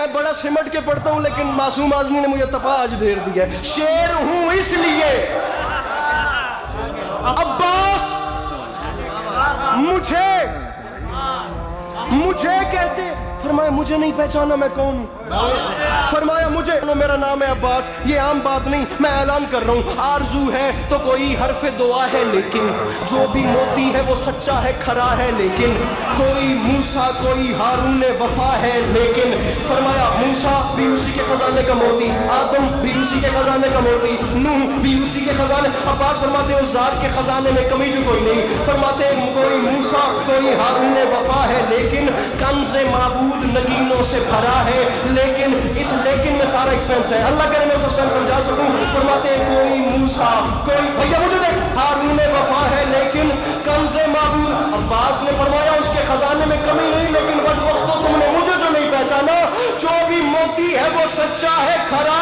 میں بڑا سمٹ کے پڑھتا ہوں لیکن معصوم اعظمی نے مجھے تپا آج دھیر دیا ہے. شیر ہوں اس لیے عباس مجھے کہتے. فرمایا مجھے نہیں پہچانا میں کون ہوں. فرمایا مجھے میرا نام ہے عباس. یہ عام بات نہیں, میں اعلان کر رہا ہوں. آرزو ہے تو کوئی حرف دعا ہے, لیکن جو بھی موتی ہے وہ سچا ہے, کھرا ہے. لیکن کوئی موسیٰ کوئی ہارون وفا ہے. لیکن فرمایا موسیٰ بھی اسی کے خزانے کا موتی, آدم بھی اسی کے خزانے کا موتی, نوح بھی اسی کے خزانے. عباس فرماتے ہیں اس ذات کے خزانے میں کمی جو کوئی نہیں. فرماتے ہیں کوئی موسیٰ کوئی ہارون وفا ہے, لیکن کنز معبود نگینوں سے بھرا ہے. لیکن اس لیکن میں سارا ایکسپینس ہے, اللہ کرے میں اس ایکسپینس سمجھا سکوں. فرماتے ہیں کوئی موسیٰ کوئی بھیا مجھے دیکھ ہارون وفا ہے, لیکن کنز معبود. عباس نے فرمایا اس کے خزانے میں کمی نہیں, لیکن بد وقتوں تم نے مجھے جو نہیں پہچانا. جو بھی موتی ہے وہ سچا ہے, کھرا